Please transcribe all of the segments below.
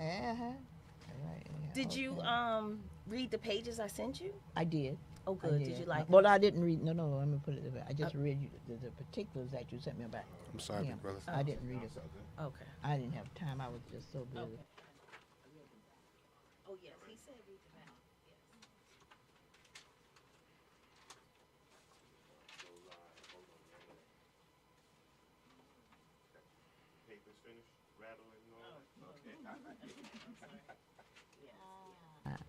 Uh-huh. Right. Yeah, Did you okay. read the pages I sent you? I did. Oh, I good. Did did. you like Well, them? I didn't read. No, no. Let me put it this way. I Uh, just read you the particulars that you sent me about I'm sorry, him. big brother. I oh, didn't read it. okay. I didn't have time. I was just so busy. Okay. Oh yes, he said read them out. Yes. Papers finished rattling and all Oh, that. oh, Okay. I'm sorry. Yes, yes. Uh,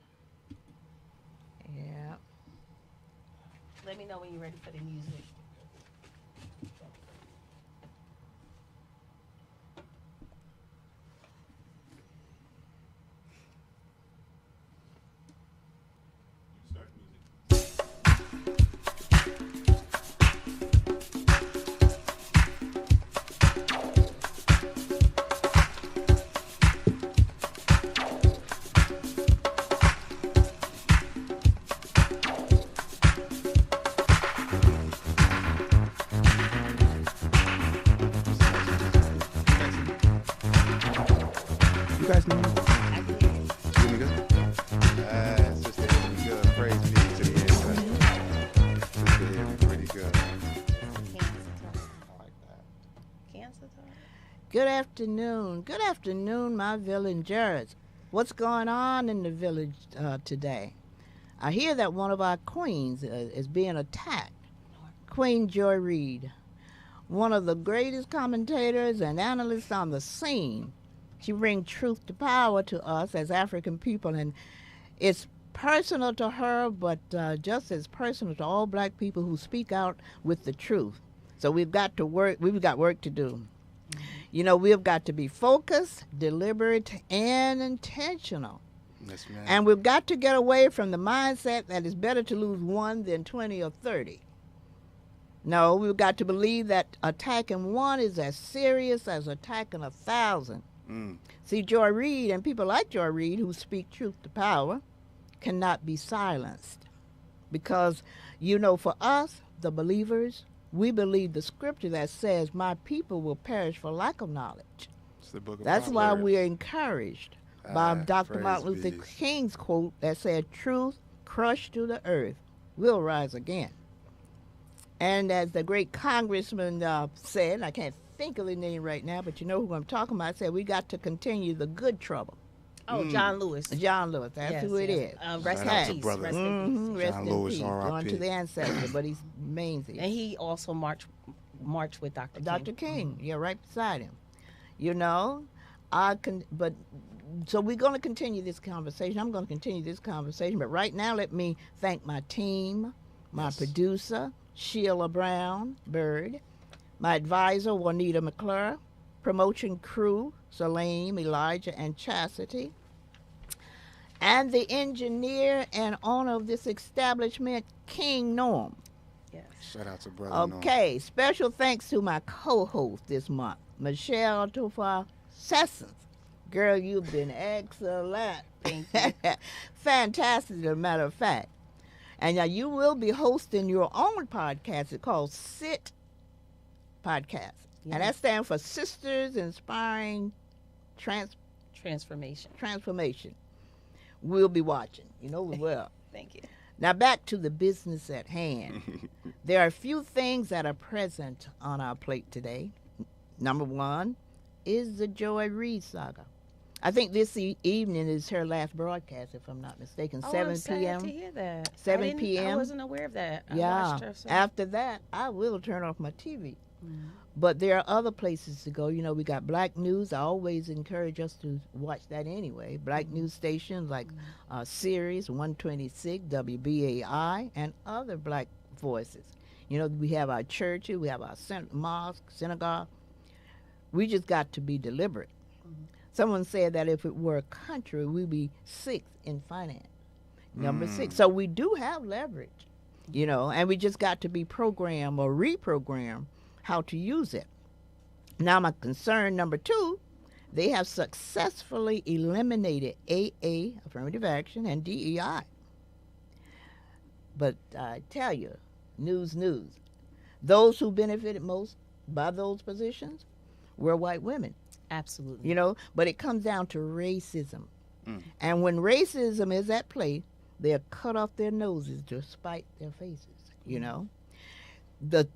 yeah. Let me know when you're ready for the music. You start music. You guys know me? I can hear you. You hear me good? Sister hear me good. Praise be to the end. Sister hear me pretty good. Cancer talk. I like that. Cancer talk. Good afternoon. Good afternoon, my villagers. What's going on in the village today? I hear that one of our queens is being attacked. Queen Joy Reid, one of the greatest commentators and analysts on the scene. She brings truth to power to us as African people, and it's personal to her, but just as personal to all black people who speak out with the truth. So we've got to work. We've got work to do. You know, we've got to be focused, deliberate, and intentional. Yes, ma'am. And we've got to get away from the mindset that it's better to lose one than 20 or 30. No, we've got to believe that attacking one is as serious as attacking 1,000. Mm. See, Joy Reid and people like Joy Reid who speak truth to power cannot be silenced. Because, you know, for us, the believers, we believe the scripture that says, my people will perish for lack of knowledge. It's the book of That's why Proverbs. we are encouraged by Dr. Praise Martin Luther be. King's quote that said, truth crushed to the earth will rise again. And as the great congressman said, I can't think of the name right now, but you know who I'm talking about, said we got to continue the good trouble. Oh, John Lewis. John Lewis, that's Yes, who it yes. is. Rest Shout out in to peace. brother. Rest in peace. Rest John in Lewis, peace. R.I.P. Going to the ancestor, but he's mainly. And he also marched with Dr. Dr. King. King, yeah, right beside him. You know, but so we're going to continue this conversation. I'm going to continue this conversation, but right now let me thank my team, my Yes. producer, Sheila Brown Bird, my advisor, Juanita McClure, promotion crew, Salim, Elijah, and Chastity, and the engineer and owner of this establishment, King Norm. Yes. Shout out to brother Norm. Okay, special thanks to my co-host this month, Michelle Tofa Sessions. Girl, you've been excellent. Thank you. Fantastic, as a matter of fact. And now you will be hosting your own podcast. It's called SIT Podcast. Yes. And that stands for Sisters Inspiring Transformation. Transformation. We'll be watching. You know we will. Thank you. Now back to the business at hand. There are a few things that are present on our plate today. Number one is the Joy Reid saga. I think this evening is her last broadcast, if I'm not mistaken. Oh, 7 I'm sad p.m. to hear that. 7 I p.m. wasn't aware of that. I Yeah. watched her, so. After that, I will turn off my TV. Mhm. But there are other places to go. You know, we got Black News. I always encourage us to watch that anyway. Black news stations like Sirius 126, WBAI, and other black voices. You know, we have our churches, we have our mosque, synagogue. We just got to be deliberate. Someone said that if it were a country, we'd be sixth in finance. Number six. So we do have leverage, you know, and we just got to be programmed or reprogrammed how to use it. Now, my concern number two, they have successfully eliminated AA, affirmative action, and DEI. But I tell you, news. Those who benefited most by those positions were white women. Absolutely. You know, but it comes down to racism. Mm. And when racism is at play, they'll cut off their noses to spite their faces. You know, the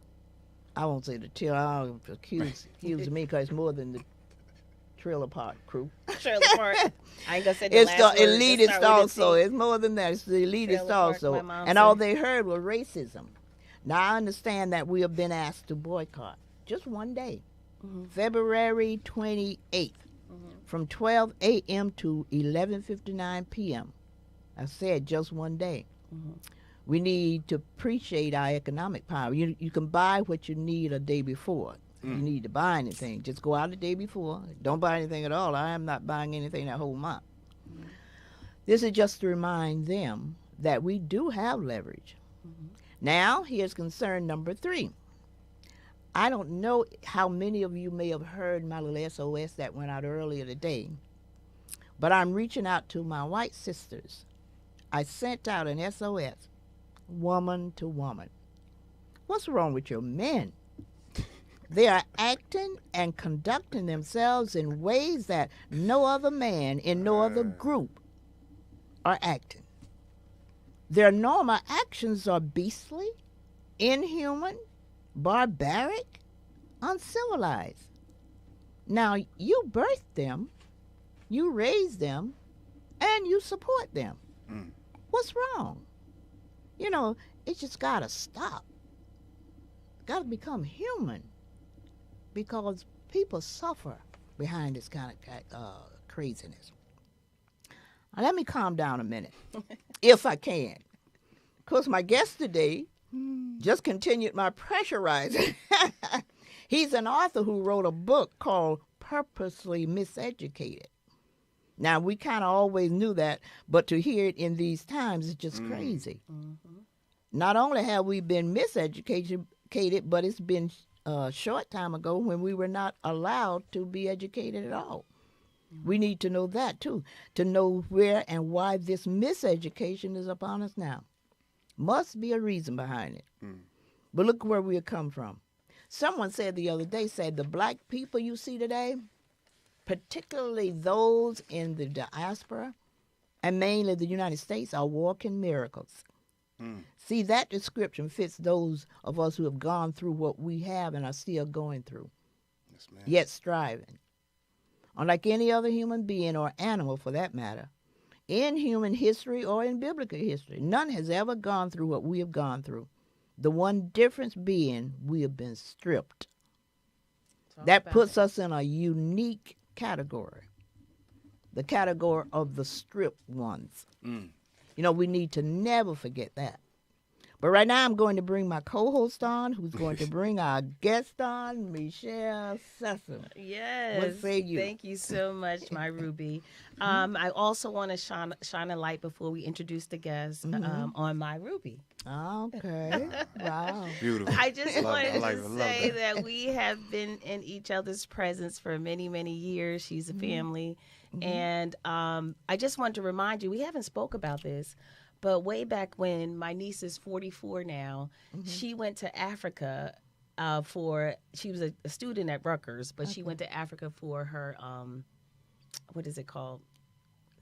I won't say the tail. I'll accuse me because it's more than the trailer park crew. Trailer park. I ain't gonna say the It's last the word. Just elitist start with a also. T. It's more than that. It's the elitist Trailer park, also. my mom And all said. they heard was racism. Now I understand that we have been asked to boycott just one day, February 28th, from 12 a.m. to 11:59 p.m. I said just one day. We need to appreciate our economic power. You can buy what you need a day before. If you need to buy anything, just go out the day before. Don't buy anything at all. I am not buying anything that whole month. This is just to remind them that we do have leverage. Now, here's concern number 3. I don't know how many of you may have heard my little SOS that went out earlier today, but I'm reaching out to my white sisters. I sent out an SOS, woman to woman. What's wrong with your men? They are acting and conducting themselves in ways that no other man in no other group are acting. Their normal actions are beastly, inhuman, barbaric, uncivilized. Now, you birthed them, you raised them, and you support them. What's wrong? You know, it just got to stop. Got to become human, because people suffer behind this kind of craziness. Now, let me calm down a minute, if I can. Because my guest today just continued my pressurizing. He's an author who wrote a book called Purposely Miseducated. Now, we kind of always knew that, but to hear it in these times is just crazy. Not only have we been miseducated, but it's been a short time ago when we were not allowed to be educated at all. We need to know that, too, to know where and why this miseducation is upon us now. Must be a reason behind it. But look where we have come from. Someone said the other day, said the black people you see today, particularly those in the diaspora and mainly the United States, are walking miracles. See, that description fits those of us who have gone through what we have and are still going through, Yes, ma'am. yet striving. Unlike any other human being or animal for that matter, in human history or in biblical history, none has ever gone through what we have gone through. The one difference being we have been stripped. That puts us in a unique category, the category of the stripped ones. You know, we need to never forget that. But right now I'm going to bring my co-host on, who's going to bring our guest on, Michelle Sessom. Yes. What say you? Thank you so much, my Ruby. I also want to shine a light before we introduce the guest on my Ruby. Okay. Wow. Beautiful. I just Love wanted it. I like to it. I love say it. that we have been in each other's presence for many, many years. She's a family. And I just wanted to remind you, we haven't spoke about this, but way back when, my niece is 44 now, she went to Africa she was a student at Rutgers, but she went to Africa for her, what is it called?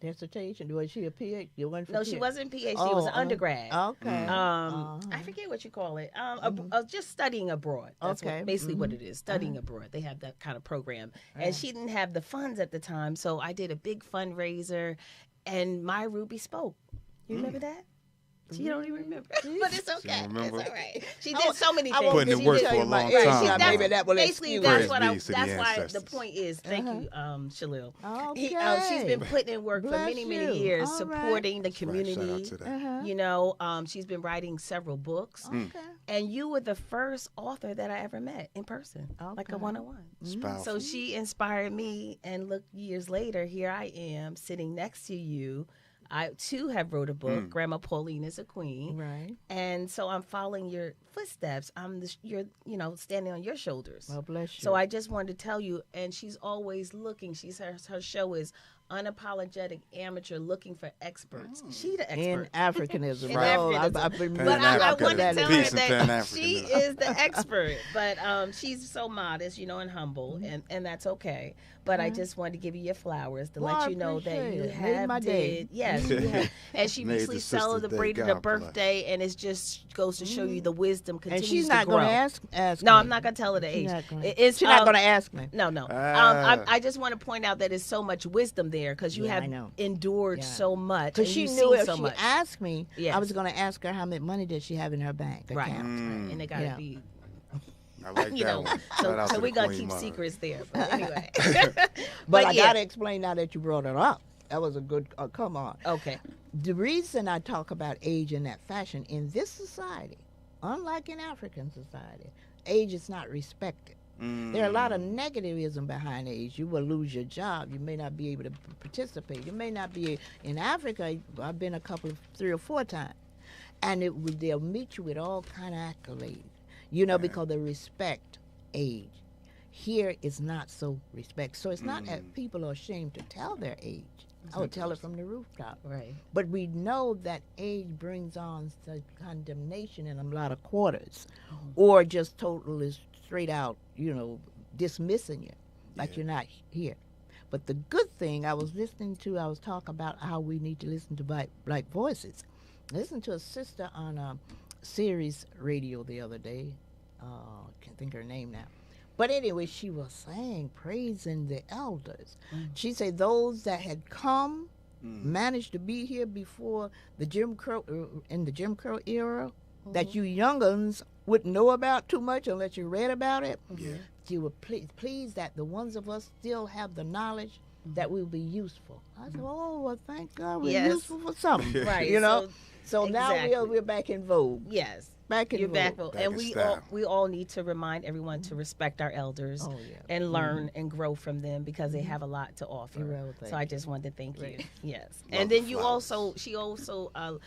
Dissertation. Was she a PhD? No, she wasn't PhD. It was an undergrad. Okay. I forget what you call it. Just studying abroad. That's Okay. basically what it is. Studying abroad. They have that kind of program. And she didn't have the funds at the time, so I did a big fundraiser, and my Ruby spoke. You remember that? She don't even remember, but it's okay. It's remember? all right. She did so many things. Putting in She work did- for a long Right. time. She- huh? maybe that will Basically, excuse that's Praise what be to the that's why the ancestors. point is. Thank you, Shalil. Okay. She's been putting in work for Bless many, many you. years, All right. supporting the Right, shout community. out to that. You know, she's been writing several books. Okay. And you were the first author that I ever met in person, like a Okay. one-on-one. It's powerful. So she inspired me, and look, years later, here I am sitting next to you. I too have wrote a book, Grandma Pauline is a Queen, Right. and so I'm following your footsteps. You're standing on your shoulders. Well, bless you. So I just wanted to tell you, and she's always looking. Her show is unapologetic amateur looking for experts. She the In expert. Africanism. In No, Africanism. I've been But reading I about want to that. tell her Peace and that Pan-Africanism. she is the expert. But she's so modest, and humble, and that's okay. But I just wanted to give you your flowers to Well, I let you know that appreciate you it. Made my day. did. Yes, you have. And she Made the recently sister's celebrated day. a God bless. birthday, and it just goes to show you the wisdom And continues she's to not grow. going to ask No, me. I'm not going to tell her the She's age. not gonna- It's, She's not going to ask me. No, no. Ah. I just want to point out that there's so much wisdom there because you Yeah, I have know. endured Yeah. so much. Because and she you've knew seen if so she much. asked me, Yes. I was going to ask her how much money did she have in her bank Right. account. And it got to Yeah. be, I like you that know. one. So, Shout out to we're the going to Queen keep Mother. secrets there. But anyway. But I yeah. got to explain now that you brought it up. That was a good, come on. Okay. The reason I talk about age in that fashion, in this society, unlike in African society, age is not respected. There are a lot of negativism behind age. You will lose your job. You may not be able to participate. You may not be in Africa. I've been a couple of 3 or 4 times, and they'll meet you with all kind of accolades, because they respect age. Here it's not so respect. So it's not that people are ashamed to tell their age. I would tell it from the rooftop. Right. But we know that age brings on such condemnation in a lot of quarters, or just totally straight out, dismissing you, like you're not here. But the good thing, I was talking about how we need to listen to black voices. I listened to a sister on a Sirius radio the other day. Can't think of her name now. But anyway, she was saying, praising the elders. She said those that had come, managed to be here before the Jim Crow, in the Jim Crow era, that you young'uns wouldn't know about too much unless you read about it. Yeah. She was pleased that the ones of us still have the knowledge that will be useful. I said, oh, well, thank God we're Yes. useful for something. Right. So now exactly. we're back in vogue. Yes. Back in You're vogue. back. Back And in we style. all need to remind everyone to respect our elders Oh, yeah. and learn and grow from them because they have a lot to offer. Well, thank So I you. just wanted to thank you. Great. Yes. Love And the then she also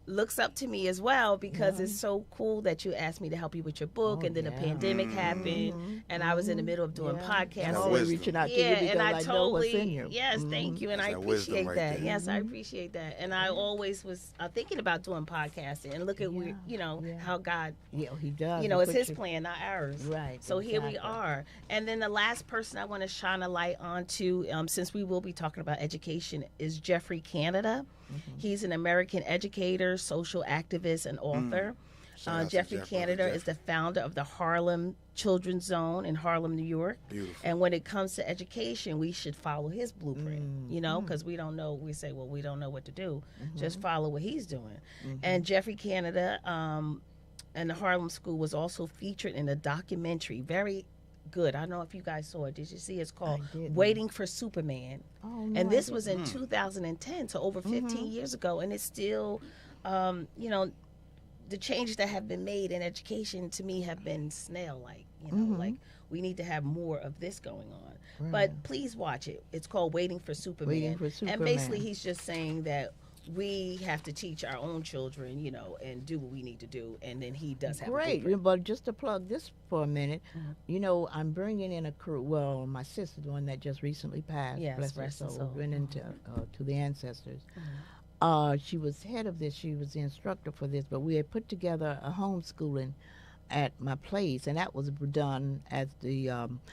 looks up to me as well because it's so cool that you asked me to help you with your book, Oh, and then the yeah. pandemic happened, and I was in the middle of doing Yeah. podcasts. I'm That always wisdom. reaching out to Yeah, you because and I know totally, what's in you. yes, thank you, and I That's that wisdom appreciate right that. there. Yes, I appreciate that, and I always was thinking about doing podcasting, and look at Yeah. how God, Yeah, he does. it's He His puts you- plan, not ours. Right. So here we exactly. are, and then the last person I want to shine a light on to, since we will be talking about education, is Jeffrey Canada. He's an American educator, social activist, and author. Shout out to Jeffrey Jeff, Canada brother is the founder of the Harlem Children's Zone in Harlem, New York. Beautiful. And when it comes to education, we should follow his blueprint, because we don't know. We say, well, we don't know what to do. Just follow what he's doing. And Jeffrey Canada and the Harlem School was also featured in a documentary, very good. I don't know if you guys saw it. Did you see? It's called I didn't. Waiting for Superman. Oh, no, And I this didn't. was in 2010, so over 15 years ago, and it's still, the changes that have been made in education to me have been snail-like. Like we need to have more of this going on. But please watch it. It's called Waiting for Superman. Waiting for Superman. And basically, he's just saying that we have to teach our own children, and do what we need to do. And then he does have a Great. blueprint. But just to plug this for a minute, I'm bringing in a crew. Well, my sister, the one that just recently passed, Yes, bless her rest her soul, soul. went into to the ancestors. She was head of this. She was the instructor for this. But we had put together a homeschooling at my place, and that was done as the.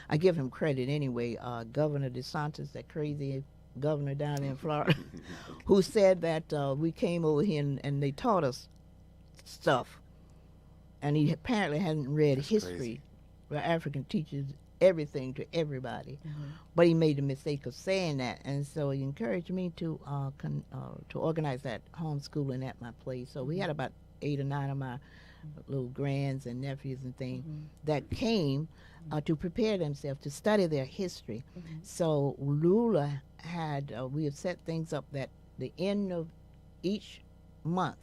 I give him credit anyway. Governor DeSantis, that crazy governor down there in Florida, who said that we came over here and they taught us stuff, and he apparently hadn't read That's history, crazy. where African teaches everything to everybody, but he made the mistake of saying that, and so he encouraged me to organize that homeschooling at my place. So we had about 8 or 9 of my little grands and nephews and things that came to prepare themselves to study their history. So Lula had, we have set things up that the end of each month,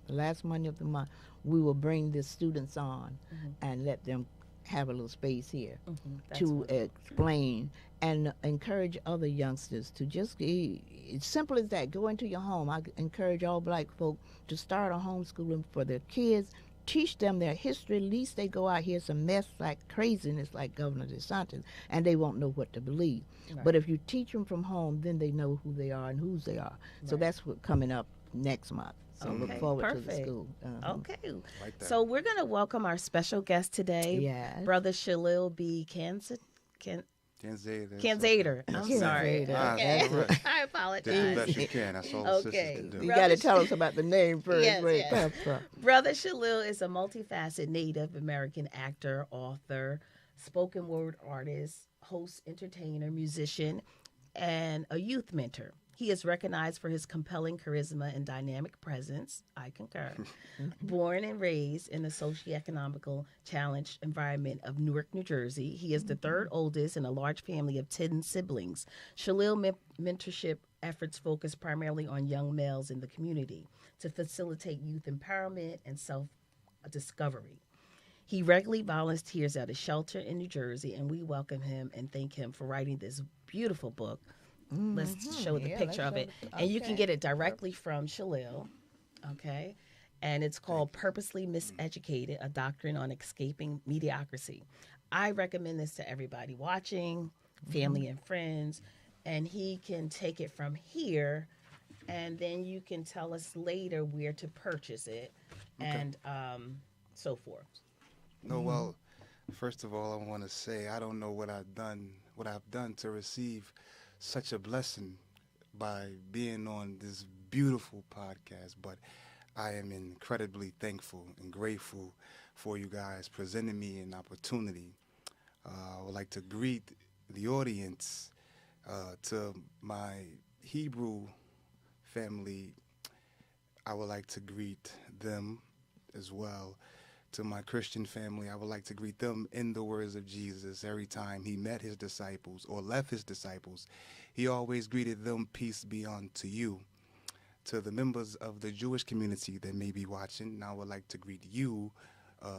the last Monday of the month, we will bring the students on and let them have a little space here That's to wonderful. explain and encourage other youngsters to just, it's simple as that, go into your home. I encourage all black folk to start a homeschooling for their kids teach them their history, at least they go out here some mess like craziness like Governor DeSantis, and they won't know what to believe. Right. But if you teach them from home, then they know who they are and whose they are. So Right. that's what coming up next month. So look Okay, forward to the perfect. school. Okay. Like that. So we're going to welcome our special guest today, Yes. Brother Shalil B. Canzader. Canzader. I'm Canzader. sorry. Ah, Okay. that's right. I Did the apologize. best you can. That's all the Okay. sisters can do. You Brother got to Sh- tell us about the name first. Yes, Where it yes. comes from. Brother Shalil is a multifaceted Native American actor, author, spoken word artist, host, entertainer, musician, and a youth mentor. He is recognized for his compelling charisma and dynamic presence. I concur. Born and raised in the socioeconomical challenged environment of Newark, New Jersey, he is the third oldest in a large family of 10 siblings. Shalil mentorship efforts focus primarily on young males in the community to facilitate youth empowerment and self-discovery. He regularly volunteers at a shelter in New Jersey, and we welcome him and thank him for writing this beautiful book. Let's show the Yeah, picture let's of it. show the- And you can okay. get it directly from Shalil, okay? And it's called Purposely Miseducated, A Doctrine on Escaping Mediocrity. I recommend this to everybody watching, family and friends, and he can take it from here, and then you can tell us later where to purchase it, and so forth. No, well, first of all, I want to say I don't know what I've done to receive such a blessing by being on this beautiful podcast, but I am incredibly thankful and grateful for you guys presenting me an opportunity. I would like to greet the audience, to my Hebrew family. I would like to greet them as well. To my Christian family, I would like to greet them in the words of Jesus. Every time he met his disciples or left his disciples, he always greeted them, peace be unto you. To the members of the Jewish community that may be watching, I would like to greet you,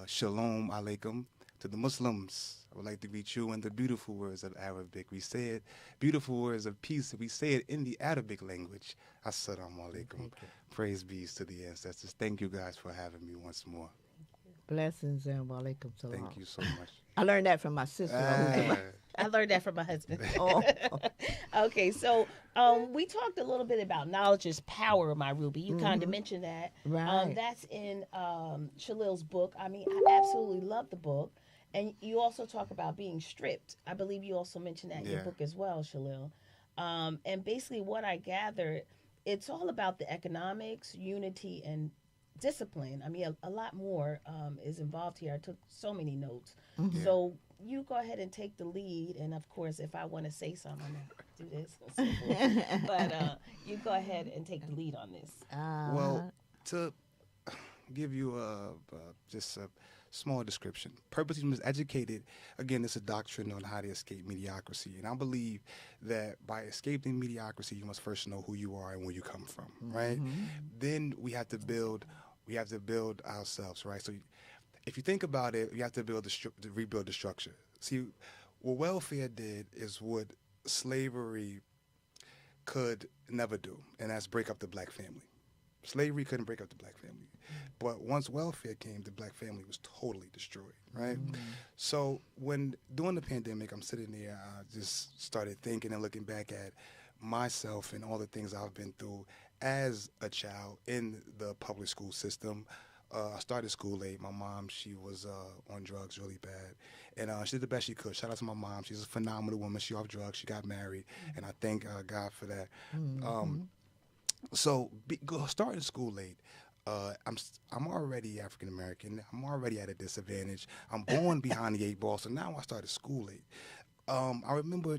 shalom alaikum. To the Muslims, I would like to greet you in the beautiful words of Arabic. We say it, beautiful words of peace. We say it in the Arabic language. Assalamu alaikum. Praise be to the ancestors. Thank you guys for having me once more. Blessings and walaikum salam. Thank you so much. I learned that from my sister. I learned that from my husband. Oh. Okay, so we talked a little bit about knowledge is power, my Ruby. You kind of mentioned that. Right. That's in Shalil's book. I mean, I absolutely love the book. And you also talk about being stripped. I believe you also mentioned that in your Yeah. book as well, Shalil. And basically what I gathered, it's all about the economics, unity, and discipline. I mean, a lot more is involved here. I took so many notes. Mm-hmm. So you go ahead and take the lead. And of course, if I want to say something, I'm going to do this. And so forth. But you go ahead and take the lead on this. Well, to give you just a small description, purposely miseducated, again, it's a doctrine on how to escape mediocrity. And I believe that by escaping mediocrity, you must first know who you are and where you come from, right? Then we have to build ourselves, right? So if you think about it, you have to rebuild the structure. See, what welfare did is what slavery could never do, and that's break up the black family. Slavery couldn't break up the black family. But once welfare came, the black family was totally destroyed, right? So during the pandemic, I'm sitting there, I just started thinking and looking back at myself and all the things I've been through as a child in the public school system. I started school late. My mom, she was on drugs really bad. And she did the best she could. Shout out to my mom. She's a phenomenal woman. She off drugs. She got married. And I thank God for that. So starting school late, I'm already African American. I'm already at a disadvantage. I'm born behind the 8 ball, so now I started school late. I remember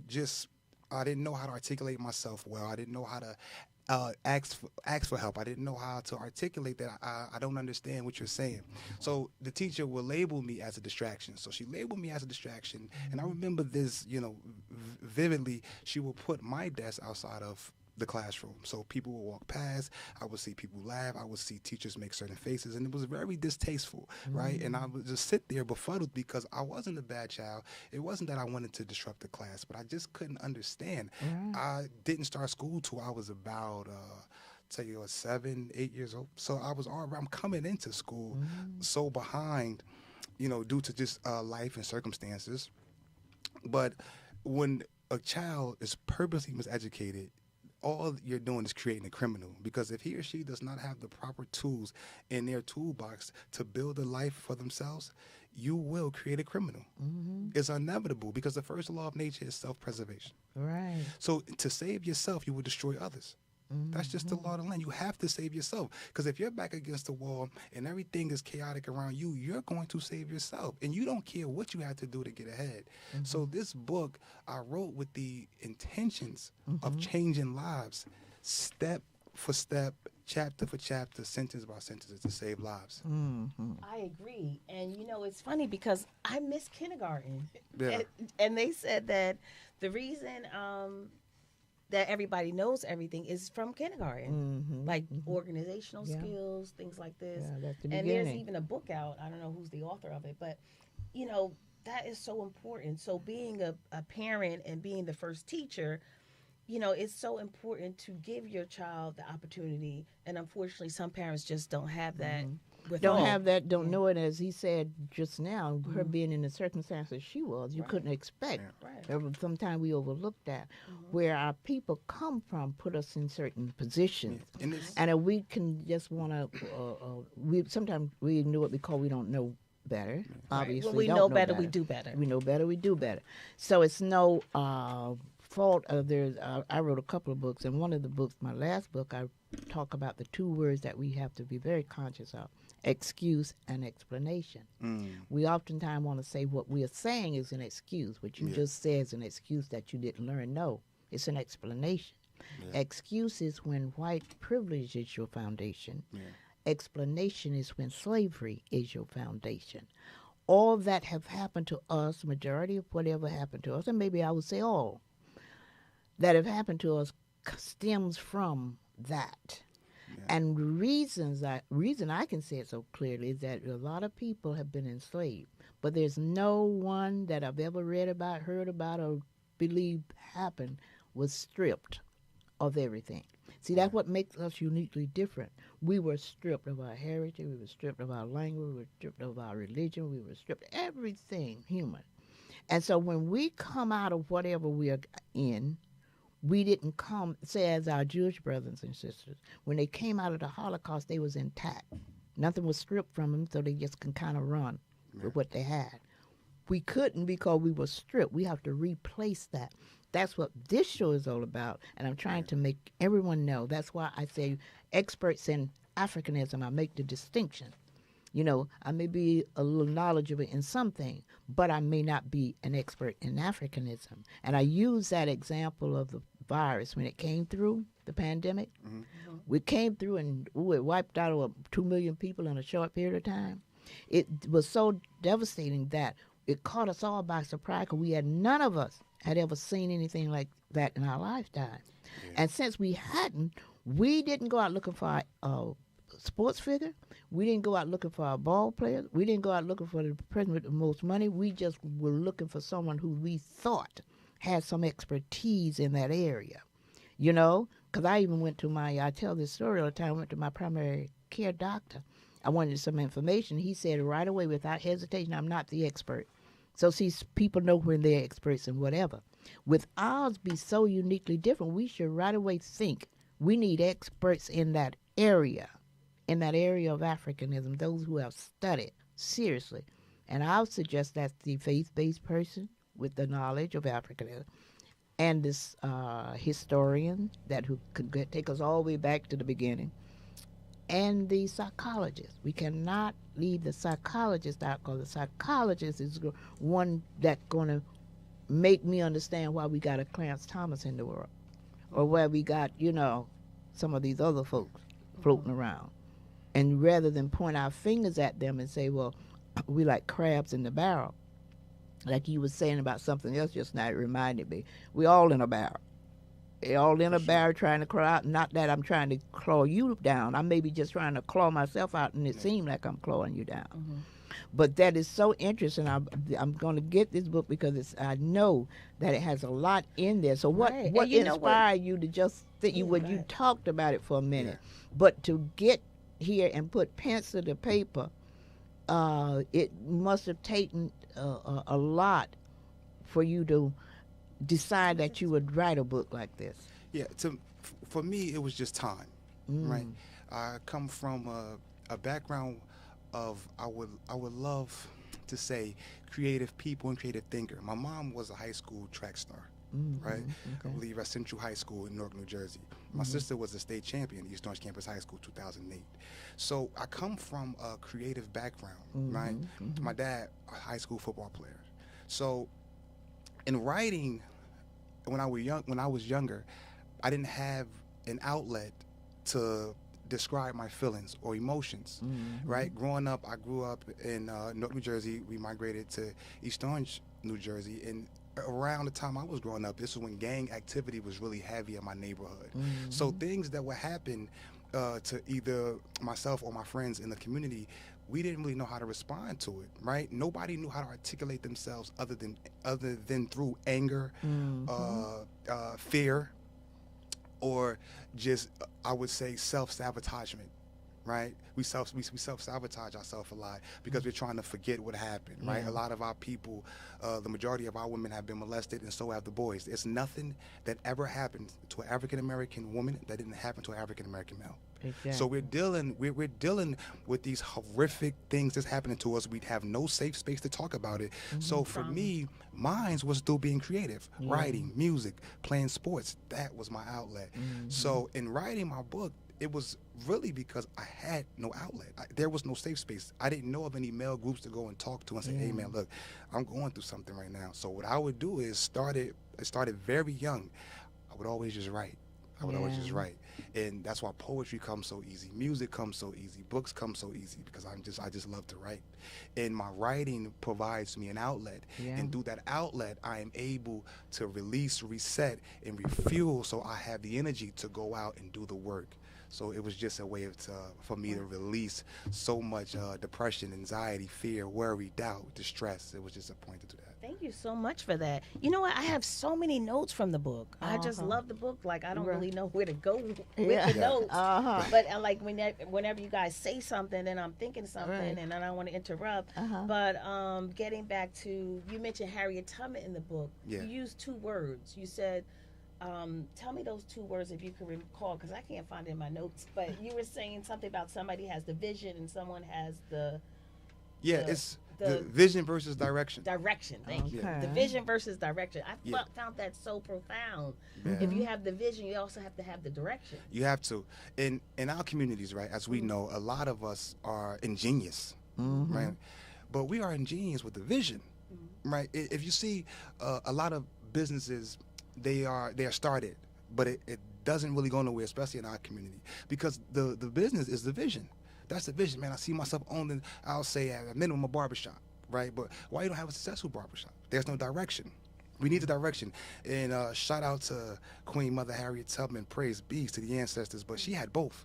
I didn't know how to articulate myself well. I didn't know how to ask for help. I didn't know how to articulate that I don't understand what you're saying. So the teacher would label me as a distraction. So she labeled me as a distraction, and I remember this, vividly. She would put my desk outside of the classroom. So people would walk past, I would see people laugh, I would see teachers make certain faces, and it was very distasteful, right? And I would just sit there befuddled because I wasn't a bad child. It wasn't that I wanted to disrupt the class, but I just couldn't understand. I didn't start school till I was about tell you, 7, 8 years old. So I'm coming into school so behind, due to just life and circumstances. But when a child is purposely miseducated, all you're doing is creating a criminal, because if he or she does not have the proper tools in their toolbox to build a life for themselves, you will create a criminal. It's inevitable, because the first law of nature is self-preservation. Right. So to save yourself, you will destroy others. That's just the law of the land. You have to save yourself, because if you're back against the wall and everything is chaotic around you, you're going to save yourself, and you don't care what you have to do to get ahead. So this book I wrote with the intentions of changing lives, step for step, chapter for chapter, sentence by sentence, to save lives. I agree. And it's funny because I miss kindergarten. Yeah. And they said that the reason that everybody knows everything is from kindergarten, like organizational skills, things like this. Yeah, that's the and beginning. there's even a book out. I don't know who's the author of it, but that is so important. So being a parent and being the first teacher, it's so important to give your child the opportunity. And unfortunately, some parents just don't have that. Don't have that, don't know it, as he said just now, her being in the circumstances she was, you couldn't expect. Right. Sometimes we overlook that. Where our people come from put us in certain positions. And if we can just want to, sometimes we ignore it because we don't know better. Obviously, When we don't know better, we do better. We know better, we do better. So it's no fault of theirs. I wrote a couple of books, and one of the books, my last book, I talk about the two words that we have to be very conscious of: excuse and explanation. We oftentimes want to say what we are saying is an excuse. What you just said is an excuse that you didn't learn. No, it's an explanation. Excuse is when white privilege is your foundation. Explanation is when slavery is your foundation. All that have happened to us, majority of whatever happened to us, and maybe I would say all, that have happened to us stems from that. And reason I can say it so clearly is that a lot of people have been enslaved, but there's no one that I've ever read about, heard about, or believed happened was stripped of everything. See, that's what makes us uniquely different. We were stripped of our heritage, we were stripped of our language, we were stripped of our religion, we were stripped of everything human. And so when we come out of whatever we are in, we didn't come, say, as our Jewish brothers and sisters, when they came out of the Holocaust, they was intact. Nothing was stripped from them, so they just can kind of run with what they had. We couldn't because we were stripped. We have to replace that. That's what this show is all about, and I'm trying to make everyone know. That's why I say experts in Africanism, I make the distinction. I may be a little knowledgeable in something, but I may not be an expert in Africanism. And I use that example of the virus when it came through, the pandemic. We came through and it wiped out over 2 million people in a short period of time. It was so devastating that it caught us all by surprise, because none of us had ever seen anything like that in our lifetime. And since we hadn't, we didn't go out looking for our sports figure. We didn't go out looking for our ball players. We didn't go out looking for the person with the most money. We just were looking for someone who we thought had some expertise in that area, because I even went to I tell this story all the time, I went to my primary care doctor. I wanted some information. He said right away, without hesitation, I'm not the expert. So see, people know when they're experts in whatever. With ours be so uniquely different, we should right away think we need experts in that area of Africanism, those who have studied seriously. And I'll suggest that's the faith-based person with the knowledge of Africanism, and this historian who could take us all the way back to the beginning, and the psychologist. We cannot leave the psychologist out, because the psychologist is one that's going to make me understand why we got a Clarence Thomas in the world, or why we got, some of these other folks floating around. And rather than point our fingers at them and say, well, we like crabs in the barrel, like you were saying about something else just now, it reminded me, we all in a barrel. We're all in a barrel trying to crawl out. Not that I'm trying to claw you down. I may be just trying to claw myself out, and it seems like I'm clawing you down. But that is so interesting. I'm going to get this book because I know that it has a lot in there. So what Right. what And you know what? inspired you to just think Yeah, when go you ahead. talked about it for a Yeah. minute, but to get here and put pencil to paper, it must have taken a lot for you to decide that you would write a book like this. Yeah, for me, it was just time, right? Mm. I come from a background of I would love to say creative people and creative thinker. My mom was a high school track star, right? I Okay. believe at Central High School in Newark, New Jersey. My sister was a state champion at East Orange Campus High School, 2008. So I come from a creative background, right? My dad, a high school football player. So in writing, when I was younger, I didn't have an outlet to describe my feelings or emotions, right? Growing up, I grew up in Newark, New Jersey. We migrated to East Orange, New Jersey, and around the time I was growing up, this is when gang activity was really heavy in my neighborhood. So things that would happen to either myself or my friends in the community, we didn't really know how to respond to it, right? Nobody knew how to articulate themselves other than through anger, fear, or just I would say self-sabotagement, right? We self-sabotage ourselves a lot because we're trying to forget what happened, right? Yeah. A lot of our people, the majority of our women have been molested, and so have the boys. There's nothing that ever happened to an African American woman that didn't happen to an African American male. Exactly. So we're dealing with these horrific things that's happening to us. We have no safe space to talk about it. So for me, mine was through being creative, writing, music, playing sports. That was my outlet. So in writing my book, it was really because I had no outlet. There was no safe space. I didn't know of any male groups to go and talk to and say, "Hey, man, look, I'm going through something right now." So what I would do is it started very young. I would always just write. I would always just write, and that's why poetry comes so easy, music comes so easy, books come so easy because I just love to write, and my writing provides me an outlet, and through that outlet I am able to release, reset, and refuel, so I have the energy to go out and do the work. So it was just a way for me to release so much depression, anxiety, fear, worry, doubt, distress. It was just a point to do that. Thank you so much for that. You know what? I have so many notes from the book. I just love the book. Like, I don't really know where to go with the notes. But like whenever you guys say something, then I'm thinking something, and I don't want to interrupt. But getting back to, you mentioned Harriet Tubman in the book. Yeah. You used two words. You said, tell me those two words if you can recall, because I can't find it in my notes. But you were saying something about somebody has the vision and someone has the It's the vision versus direction. Direction, thank you. Okay. The vision versus direction. I found that so profound. Yeah. If you have the vision, you also have to have the direction. You have to. In our communities, right, as we know, a lot of us are ingenious, right? But we are ingenious with the vision, right? If you see a lot of businesses, they are started, but it doesn't really go nowhere, especially in our community, because the business is the vision. That's the vision, man. I see myself owning, I'll say at a minimum, a barbershop, right? But why you don't have a successful barbershop? There's no direction. We need the direction. And shout out to Queen Mother Harriet Tubman, praise be to the ancestors, but she had both.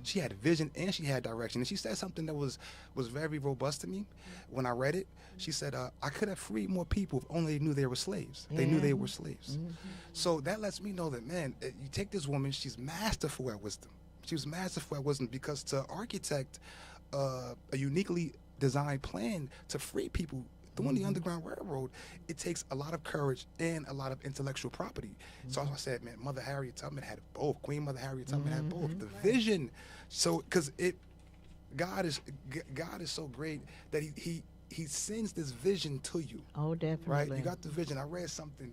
She had vision and she had direction. And she said something that was very robust to me when I read it. She said, I could have freed more people if only they knew they were slaves. They knew they were slaves. So that lets me know that, man, you take this woman, she's masterful at wisdom. She was masterful at wisdom, because to architect a uniquely designed plan to free people during the Underground Railroad, it takes a lot of courage and a lot of intellectual property. So as I said, man, Mother Harriet Tubman had both. Queen Mother Harriet Tubman had both. The vision. So because God is so great that he sends this vision to you. Oh, definitely. Right? You got the vision. I read something,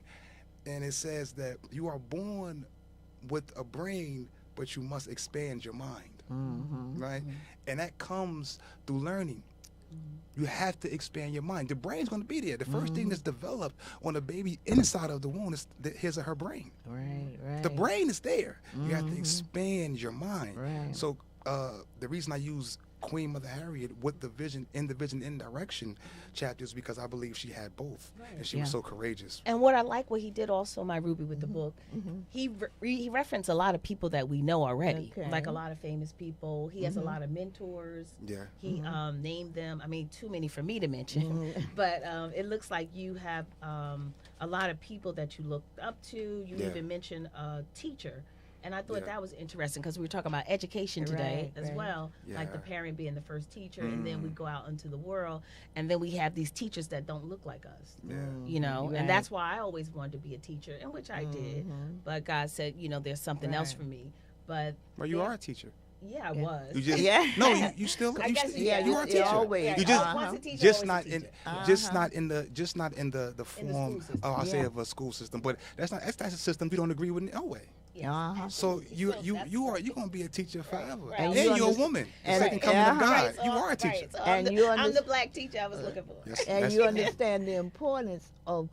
and it says that you are born with a brain, but you must expand your mind, right? And that comes through learning. You have to expand your mind. The brain's going to be there. The first thing that's developed on a baby inside of the womb is his or her brain. Right. The brain is there. You have to expand your mind. Right. So the reason I use Queen Mother Harriet with the vision in direction chapters, because I believe she had both, and she was so courageous. And what I like what he did also, my Ruby, with the book, he he referenced a lot of people that we know already, like a lot of famous people. He has a lot of mentors. Yeah. He named them. I mean, too many for me to mention, but it looks like you have a lot of people that you looked up to. You even mentioned a teacher. And I thought that was interesting because we were talking about education today as well, like the parent being the first teacher, and then we go out into the world, and then we have these teachers that don't look like us, you know, and that's why I always wanted to be a teacher, in which I did, but God said, you know, there's something else for me. But you are a teacher. Yeah, I was. You just, no, you still. I guess, you are a teacher. Always. You just not in the form. I'll say of a school system, but that's a system we don't agree with in no way. So you gonna be a teacher forever, and you're a woman. The second coming of God, you are a teacher, so I'm the black teacher I was looking for. And you understand the importance of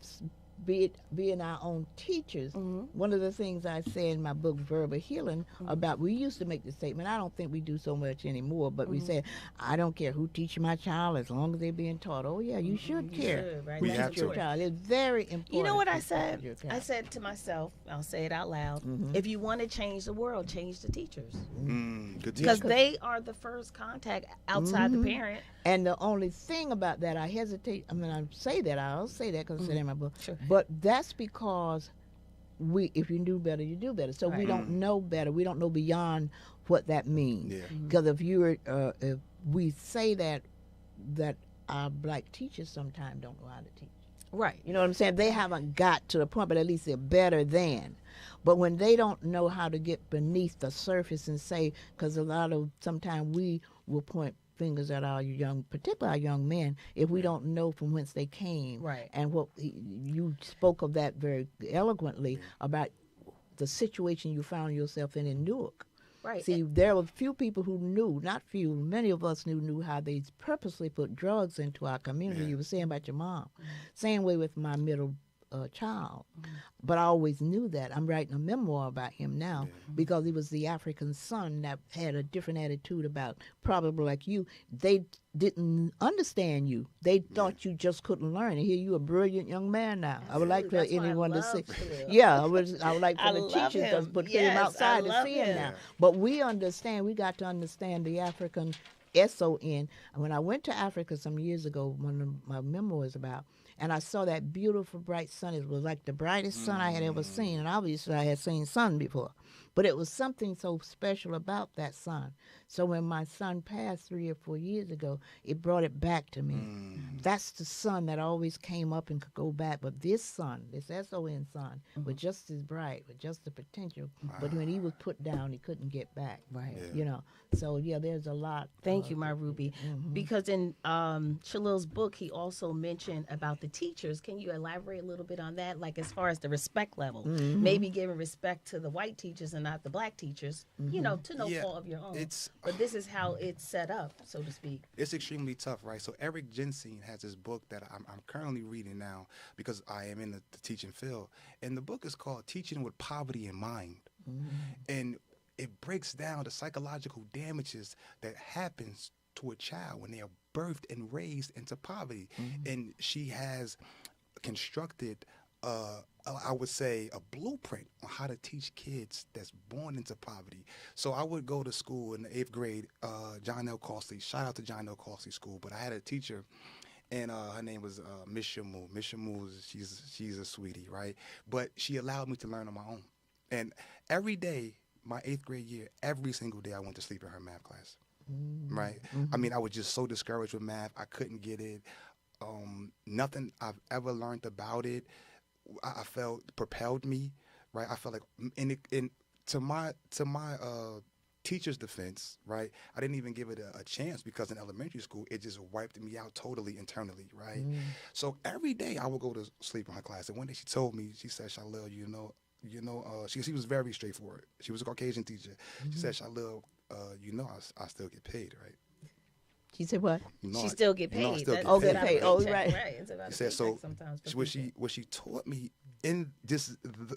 being our own teachers. One of the things I say in my book, Verbal Healing, about, we used to make the statement, I don't think we do so much anymore, but we said, I don't care who teaches my child as long as they're being taught. Oh yeah, you should care. We have your child. It's very important. You know what I said? I said to myself, I'll say it out loud, if you want to change the world, change the teachers. Because they are the first contact outside the parent. And the only thing about that, I hesitate, I mean, I'll say that because I said it in my book, but that's because if you do better, you do better. So we don't know better. We don't know beyond what that means. Because if we say that our black teachers sometimes don't know how to teach. Right. You know what I'm saying? They haven't got to the point, but at least they're better than. But when they don't know how to get beneath the surface and say, because sometimes we will point fingers at particularly our young men, if we don't know from whence they came. Right. And what you spoke of that very eloquently about the situation you found yourself in Newark. Right. See, there were few people who knew, not few, many of us knew how they purposely put drugs into our community. You were saying about your mom. Same way with my middle child. But I always knew that. I'm writing a memoir about him now because he was the African son that had a different attitude about, probably like you. They didn't understand you. They thought you just couldn't learn. And here you a brilliant young man now. I would like for anyone to see. I would like for the teachers to put him outside to see him now. But we understand. We got to understand the African SON. When I went to Africa some years ago, one of my memoirs about, and I saw that beautiful, bright sun. It was like the brightest sun I had ever seen. And obviously I had seen sun before. But it was something so special about that sun. So when my son passed 3 or 4 years ago, it brought it back to me. That's the sun that always came up and could go back. But this sun, this SON sun, was just as bright, with just the potential. But when he was put down, he couldn't get back. Right. You know. So, yeah, there's a lot. Thank you, my Ruby. Because in Shalil's book, he also mentioned about the teachers. Can you elaborate a little bit on that? Like as far as the respect level, maybe giving respect to the white teachers and not the black teachers, you know, to no fault of your own. But this is how it's set up, so to speak. It's extremely tough, right? So Eric Jensen has this book that I'm currently reading now because I am in the teaching field. And the book is called Teaching with Poverty in Mind. And it breaks down the psychological damages that happens to a child when they are birthed and raised into poverty. And she has constructed I would say a blueprint on how to teach kids that's born into poverty. So I would go to school in the 8th grade, John L. Costley. Shout out to John L. Costley School. But I had a teacher, and her name was Miss Shamu. Miss Shamu, she's a sweetie, right? But she allowed me to learn on my own. And every day, my 8th grade year, every single day I went to sleep in her math class, right? I mean, I was just so discouraged with math. I couldn't get it. Nothing I've ever learned about it I felt propelled me, right? I felt like, to my teacher's defense, right? I didn't even give it a chance because in elementary school, it just wiped me out totally internally, right? So every day I would go to sleep in her class. And one day she told me, she said, Shalil, she was very straightforward. She was a Caucasian teacher. She said, Shalil, I still get paid, right? She said what? She still get paid. Get paid. Oh, right. It's about she said, so what she taught me in just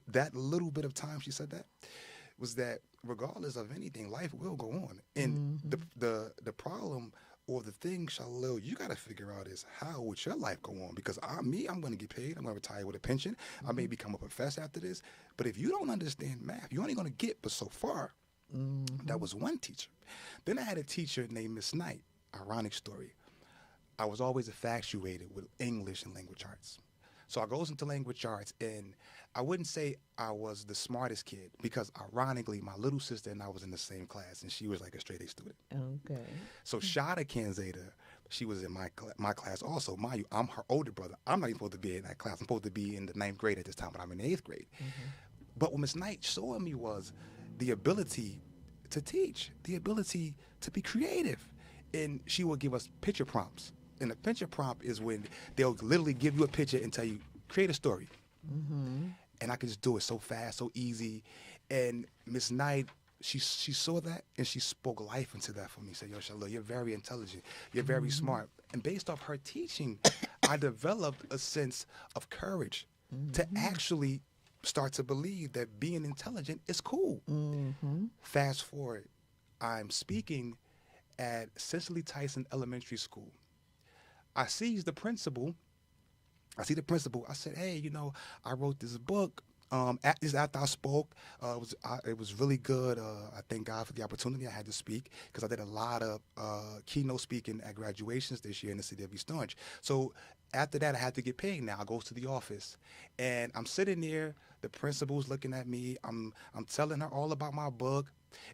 that little bit of time she said that was that regardless of anything, life will go on. And the problem or the thing, Shalil, you got to figure out is how would your life go on? Because I'm going to get paid. I'm going to retire with a pension. I may become a professor after this. But if you don't understand math, you're only going to get but so far. That was one teacher. Then I had a teacher named Miss Knight. Ironic story. I was always infatuated with English and language arts. So I goes into language arts, and I wouldn't say I was the smartest kid because, ironically, my little sister and I was in the same class, and she was like a straight A student. Okay. So Shada Kanzada, she was in my class also. Mind you, I'm her older brother. I'm not even supposed to be in that class. I'm supposed to be in the 9th grade at this time, but I'm in the 8th grade. But what Miss Knight showed me was the ability to teach, the ability to be creative. And she would give us picture prompts. And a picture prompt is when they'll literally give you a picture and tell you, create a story. And I could just do it so fast, so easy. And Miss Knight, she saw that and she spoke life into that for me. Said, yo, Shalil, you're very intelligent. You're very smart. And based off her teaching, I developed a sense of courage to actually start to believe that being intelligent is cool. Fast forward, I'm speaking at Cicely Tyson Elementary School. I see the principal. I said, hey, you know, I wrote this book. After I spoke, it was really good. I thank God for the opportunity I had to speak because I did a lot of keynote speaking at graduations this year in the city of East Orange. So after that, I had to get paid. Now I go to the office, and I'm sitting there. The principal's looking at me. I'm telling her all about my book.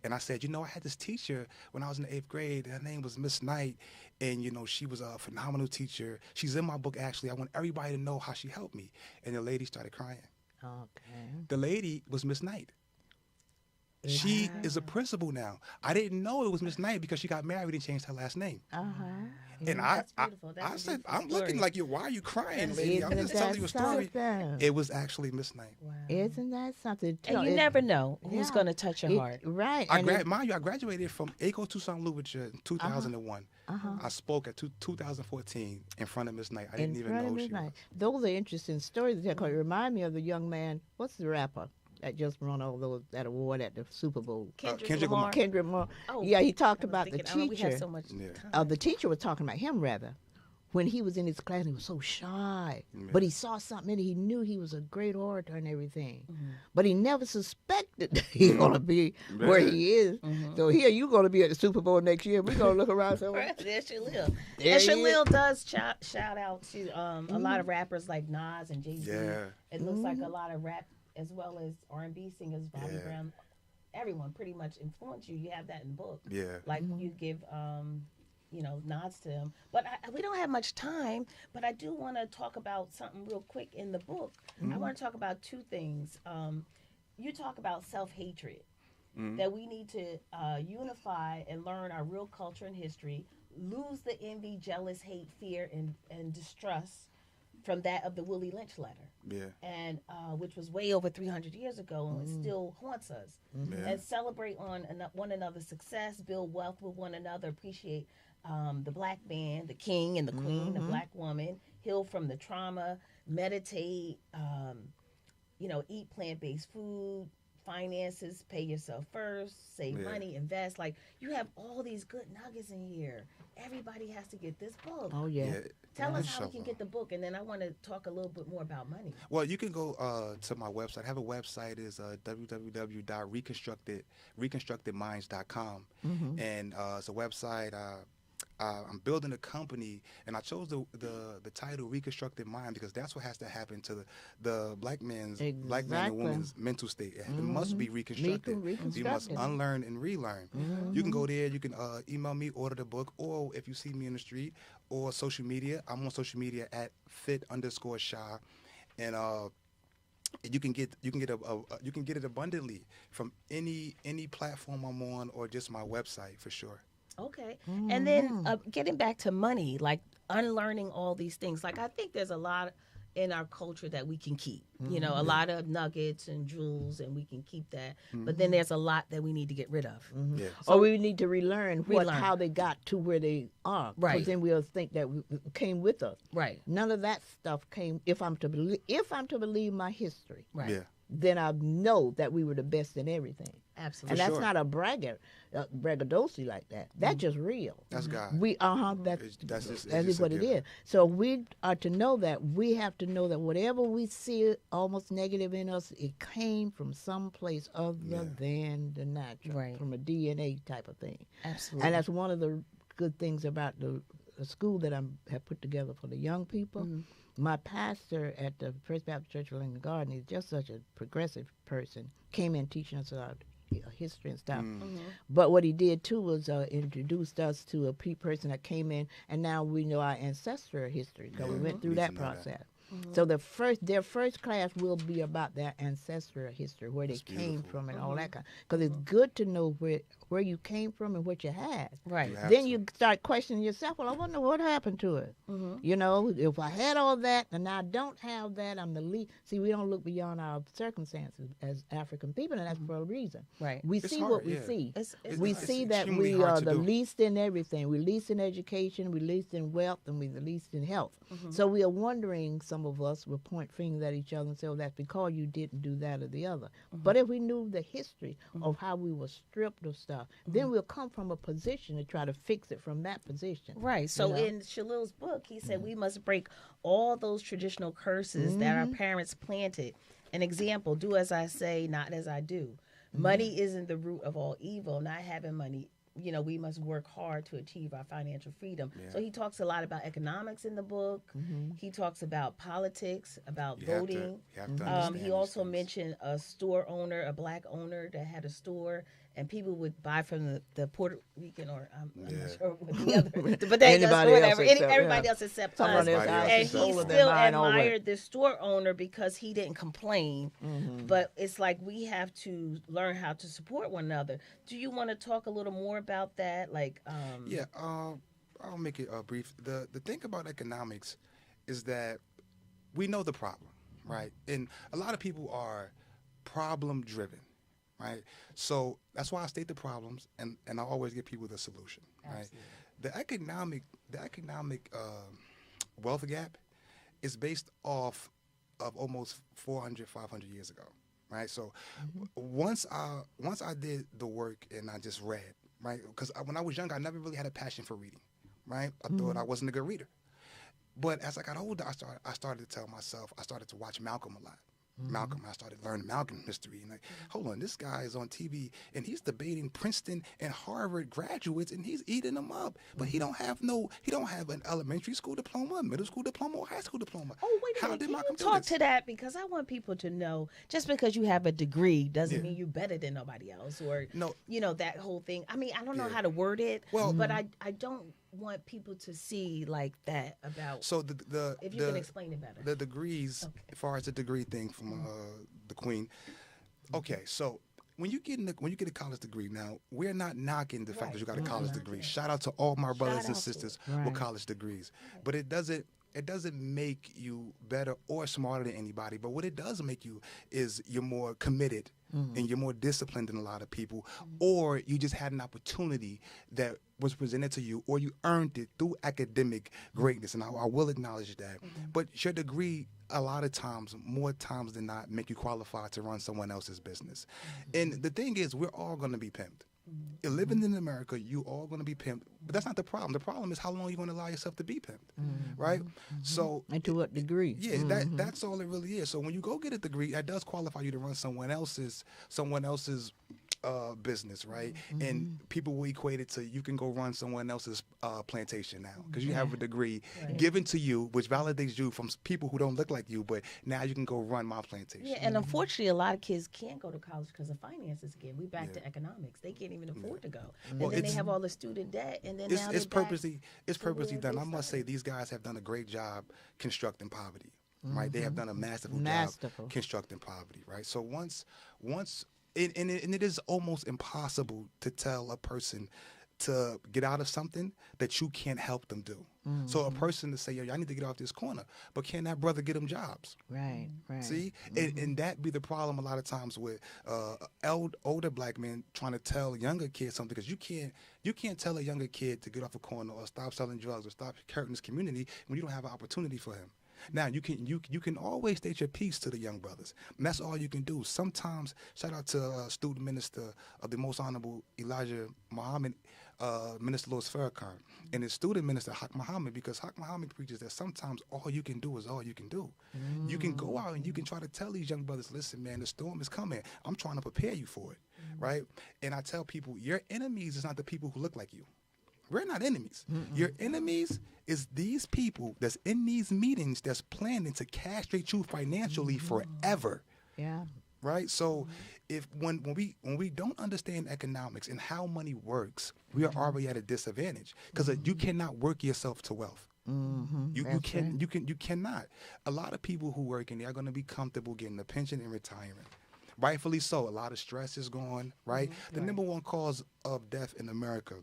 And I said, you know, I had this teacher when I was in the 8th grade. Her name was Miss Knight. And, you know, she was a phenomenal teacher. She's in my book, actually. I want everybody to know how she helped me. And the lady started crying. Okay. The lady was Miss Knight. She is a principal now. I didn't know it was Miss Knight because she got married and changed her last name. And I said, I'm looking like you. Why are you crying, lady? I'm just telling you a story. It was actually Miss Knight. Wow. Isn't that something? And you never know who's going to touch your heart. Right. Mind you, I graduated from Eco Tucson Louisville in 2001. I spoke at 2014 in front of Miss Knight. I didn't even know who she was. Those are interesting stories. That remind me of the young man. What's the rapper that just won that award at the Super Bowl? Kendrick Lamar. Kendrick Lamar. Oh, yeah, he talked about the teacher. We have so much time. The teacher was talking about him rather. When he was in his class, he was so shy. But he saw something in it. He knew he was a great orator and everything. But he never suspected that he's going to be where he is. So here, you're going to be at the Super Bowl next year. We're going to look around. There's Shalil. And Shalil does shout out to a lot of rappers like Nas and Jay-Z. Yeah. It looks like a lot of rap as well as R&B singers, Bobby Brown. Everyone pretty much influenced you. You have that in the book. Yeah. Like you give... nods to him. But we don't have much time, but I do want to talk about something real quick in the book. I want to talk about two things. You talk about self-hatred, that we need to unify and learn our real culture and history, lose the envy, jealous, hate, fear, and distrust from that of the Willie Lynch letter. Yeah. And which was way over 300 years ago and it still haunts us. And celebrate on one another's success, build wealth with one another, appreciate the black man, the king and the queen, the black woman, heal from the trauma, meditate, eat plant-based food, finances, pay yourself first, save money, invest. Like, you have all these good nuggets in here. Everybody has to get this book. Oh, yeah. Tell us how we can get the book, and then I want to talk a little bit more about money. Well, you can go to my website. I have a website. It's www.reconstructedminds.com. And it's a website. I'm building a company, and I chose the title Reconstructed Mind because that's what has to happen to the black man and woman's mental state. It must be reconstructed. You must unlearn and relearn. You can go there. You can email me, order the book, or if you see me in the street or social media, I'm on social media at fit_Sha, and you can get it abundantly from any platform I'm on or just my website for sure. Okay. And then getting back to money, like unlearning all these things. Like, I think there's a lot in our culture that we can keep, a lot of nuggets and jewels, and we can keep that. But then there's a lot that we need to get rid of. So, or we need to relearn how they got to where they are. Right. Because then we'll think that it came with us. Right. None of that stuff came, if I'm to believe my history. Right. Yeah. Then I know that we were the best in everything. Absolutely. And that's sure. not a braggadocio like that. That's just real. That's God. That's just That is a what it given. is. So we are to know that. We have to know that whatever we see almost negative in us, it came from someplace other Yeah. than the natural, Right. from a DNA type of thing. Absolutely. And that's one of the good things about the school that I have put together for the young people. My pastor at the First Baptist Church of Lincoln Garden is just such a progressive person. Came in teaching us about history and stuff. But what he did too was introduced us to a person that came in, and now we know our ancestral history because we went through Need to that know that. process. So their first class will be about their ancestral history, where That's they came beautiful. from, and all that kind. Because it's good to know where you came from and what you had. Right. You have Then to. you start questioning yourself. Well, I wonder what happened to it. You know, if I had all that and I don't have that, I'm the least. See, we don't look beyond our circumstances as African people, and that's for a reason. Right. We It's see hard, what we yeah. see. It's We it's see that extremely we hard are to the do. least in everything. We're least in education, we're least in wealth, and we're the least in health. So we are wondering, some of us will point fingers at each other and say, oh, that's because you didn't do that or the other. But if we knew the history of how we were stripped of stuff, then we'll come from a position to try to fix it from that position. Right. So know? in Shalil's book, he said we must break all those traditional curses that our parents planted. An example, do as I say, not as I do. Money isn't the root of all evil. Not having money, you know, we must work hard to achieve our financial freedom. Yeah. So he talks a lot about economics in the book. He talks about politics, about You have to, voting. you have to understand He these also things. mentioned a store owner, a black owner that had a store, and people would buy from the Puerto Rican, or I'm not Yeah. sure what the other, but they just Anybody else whatever, except, everybody yeah. else except Someone us. else Everybody else eyes And is is he sold older than still mine over. admired the store owner because he didn't complain. But it's like we have to learn how to support one another. Do you want to talk a little more about that? Like, Yeah, I'll make it brief. The thing about economics is that we know the problem, right? And a lot of people are problem driven, right? So that's why I state the problems, and I always give people the solution, right? The economic wealth gap is based off of almost 400, 500 years ago, right? So once I did the work and I just read, right? Because when I was younger, I never really had a passion for reading, right? I thought I wasn't a good reader. But as I got older, I started to tell myself, I started to watch Malcolm a lot. Malcolm, I started learning Malcolm history, and like, hold on, this guy is on TV and he's debating Princeton and Harvard graduates and he's eating them up, but he don't have an elementary school diploma, a middle school diploma, or high school diploma. oh, wait a How minute. did Can Malcolm you do talk this? to that? Because I want people to know, just because you have a degree doesn't Yeah. mean you're better than nobody else, or No. you know, that whole thing. I mean, I don't know Yeah. how to word it, Well- but I don't want people to see like that about. So the if you can explain it better. the degrees, as far as the degree thing from the Queen. Okay, so when you get a college degree, now we're not knocking the fact that you got a college degree. Shout out to all my brothers and out to sisters Right. with college degrees, but it doesn't make you better or smarter than anybody. But what it does make you is you're more committed and you're more disciplined than a lot of people, or you just had an opportunity that was presented to you, or you earned it through academic greatness, and I will acknowledge that. But your degree, a lot of times, more times than not, make you qualified to run someone else's business. And the thing is, we're all going to be pimped. Living in America, you all going to be pimped, but that's not the problem. The problem is how long you're going to allow yourself to be pimped, right? So, And to what degree? yeah, that's all it really is. So when you go get a degree, that does qualify you to run someone else's business, right? And people will equate it to you can go run someone else's plantation now because you have a degree given to you, which validates you from people who don't look like you. But now you can go run my plantation. Yeah, and unfortunately, a lot of kids can't go to college because of finances. Again, we back to economics. They can't even afford to go, and Well, then they it's- have all the student debt, and then It's, now it's they're back purposely to purposely where done. they I must say started. these guys have done a great job constructing poverty. Right, they have done a masterful Masterful. job constructing poverty. Right, so once and it is almost impossible to tell a person to get out of something that you can't help them do. So a person to say, yo, I need to get off this corner, but can that brother get them jobs? Right, right. See, and that be the problem a lot of times with older black men trying to tell younger kids something, because you can't tell a younger kid to get off a corner or stop selling drugs or stop hurting his community when you don't have an opportunity for him. Now you can always state your piece to the young brothers, and that's all you can do. Sometimes, shout out to student minister of the Most Honorable Elijah Muhammad, Minister Louis Farrakhan, and his student minister Haq Muhammad, because Haq Muhammad preaches that sometimes all you can do is all you can do. You can go out and you can try to tell these young brothers, listen, man, the storm is coming. I'm trying to prepare you for it, right? And I tell people, your enemies is not the people who look like you. We're not enemies. Your enemies is these people that's in these meetings that's planning to castrate you financially forever. Yeah. Right? So if when we don't understand economics and how money works, we are already at a disadvantage because you cannot work yourself to wealth. You cannot. A lot of people who work and they are going to be comfortable getting a pension and retiring. Rightfully so. A lot of stress is going, right? The number one cause of death in America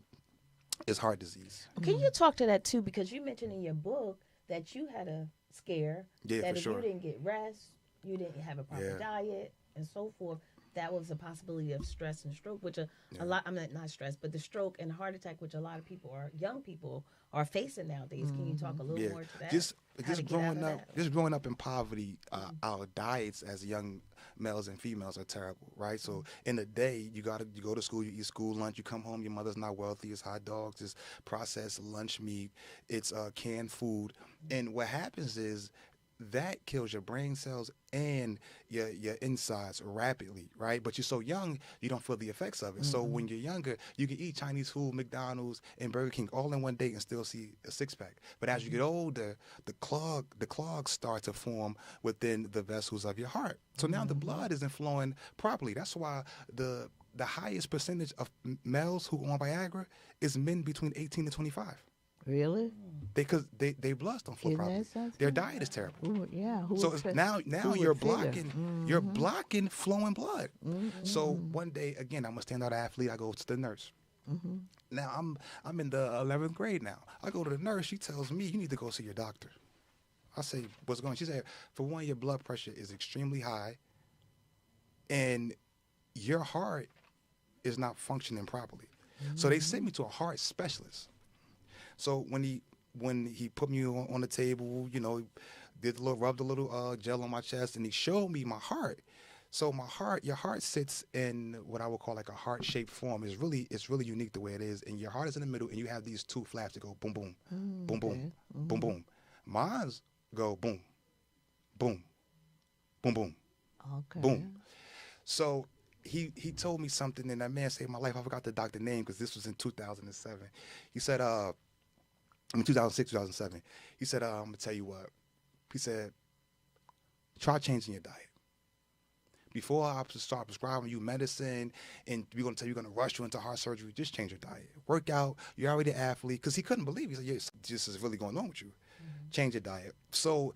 is heart disease. Can you talk to that too? Because you mentioned in your book that you had a scare Yeah, that for if sure. you didn't get rest, you didn't have a proper diet, and so forth. That was a possibility of stress and stroke, which a lot. I mean, not stress, but the stroke and heart attack, which a lot of people young people are facing nowadays. Can you talk a little more to that? Just How to get growing out of up, that? just growing up in poverty, our diets as young males and females are terrible, right? So in the day, you go to school, you eat school lunch, you come home, your mother's not wealthy, it's hot dogs, it's processed lunch meat, it's canned food, and what happens is that kills your brain cells and your insides rapidly, right? But you're so young, you don't feel the effects of it. So when you're younger, you can eat Chinese food, McDonald's, and Burger King all in one day and still see a six-pack. But as you get older, the clogs start to form within the vessels of your heart. So now the blood isn't flowing properly. That's why the highest percentage of males who are on Viagra is men between 18 and 25. Really? Because their bloods don't flow Isn't that properly. something? Their diet is terrible. Ooh, yeah. Who So would it's fi- now who you're would figure? blocking flowing blood. So one day again, I'm a standout athlete. I go to the nurse. Now I'm in the 11th grade now. I go to the nurse. She tells me you need to go see your doctor. I say what's going on? She said for one, your blood pressure is extremely high, and your heart is not functioning properly. So they sent me to a heart specialist. So when he put me on the table, you know, rubbed a little gel on my chest, and he showed me my heart. So your heart sits in what I would call like a heart-shaped form. It's really unique the way it is, and your heart is in the middle, and you have these two flaps that go boom, boom, boom, boom, boom, boom. Mine's go boom, boom, boom, boom, Okay. boom. So he told me something, and that man saved my life. I forgot the doctor name because this was in 2007. He said, 2006, 2007. He said, I'm gonna tell you what. He said, try changing your diet. Before I start prescribing you medicine and we're gonna tell you we're gonna rush you into heart surgery, just change your diet. Work out. You're already an athlete. Because he couldn't believe it. He said, yes, this is really going on with you. Change your diet. So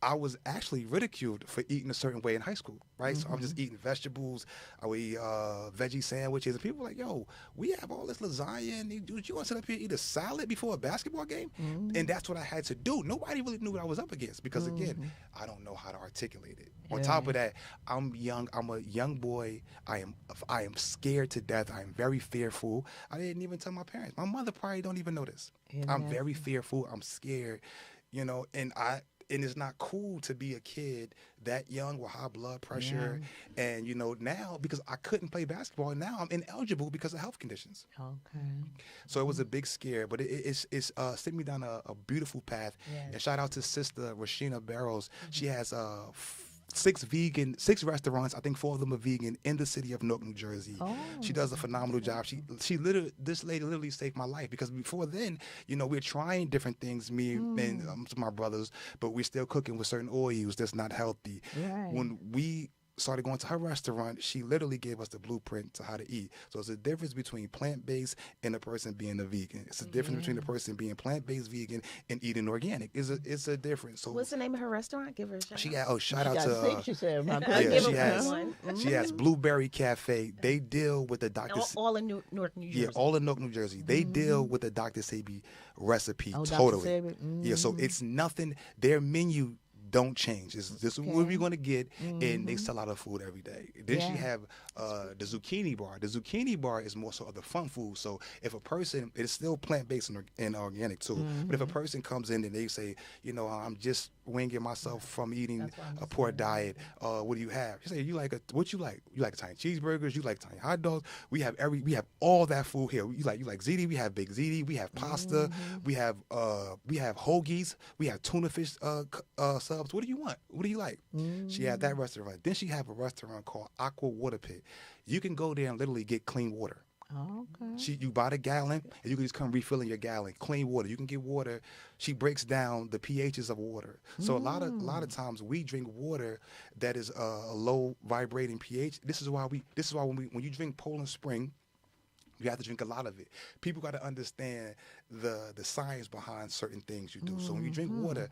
I was actually ridiculed for eating a certain way in high school, right? So I'm just eating vegetables. I would eat veggie sandwiches. And people were like, yo, we have all this lasagna. And you want to sit up here and eat a salad before a basketball game? And that's what I had to do. Nobody really knew what I was up against because, again, I don't know how to articulate it. On top of that, I'm young. I'm a young boy. I am scared to death. I am very fearful. I didn't even tell my parents. My mother probably don't even know this. I'm very fearful. I'm scared, you know, and it's not cool to be a kid that young with high blood pressure. And, you know, now because I couldn't play basketball, now I'm ineligible because of health conditions. Okay. So it was a big scare, but it's sent me down a beautiful path. And shout out to Sister Rashina Barrows. She has 6 restaurants. I think 4 of them are vegan in the city of Newark, New Jersey. She does a phenomenal job. This lady literally saved my life because before then, you know, we're trying different things, me and my brothers, but we're still cooking with certain oils that's not healthy. Right. When we started going to her restaurant, she literally gave us the blueprint to how to eat. So it's a difference between plant-based and a person being a vegan. It's a difference between a person being plant-based vegan and eating organic. It's a difference. So What's the name of her restaurant? Give her a shout. Shout out Got to 6, she said. My Give yeah, her she has Blueberry Cafe. They deal with the Dr. all in Newark, New Jersey. Yeah, all in Newark, New Jersey. They deal with the Dr. Sebi recipe Dr. totally. Sebi, Yeah, so it's nothing. Their menu don't change. This is what we're gonna get, and they sell out of food every day. Then she have the zucchini bar. The zucchini bar is more so of the fun food. So if a person, it's still plant based and organic too. But if a person comes in and they say, you know, I'm just winging myself from eating That's what I'm a poor saying. diet. What do you have? She said, what you like? You like Italian cheeseburgers? You like Italian hot dogs? We have all that food here. You like ziti? We have big ziti. We have pasta. We have hoagies. We have tuna fish subs. What do you want? What do you like? She had that restaurant. Then she have a restaurant called Aqua Water Pit. You can go there and literally get clean water. Okay. You buy the gallon, and you can just come refilling your gallon. Clean water. You can get water. She breaks down the pHs of water. So a lot of times we drink water that is a low vibrating pH. This is why when you drink Poland Spring, you have to drink a lot of it. People got to understand the science behind certain things you do. So when you drink water,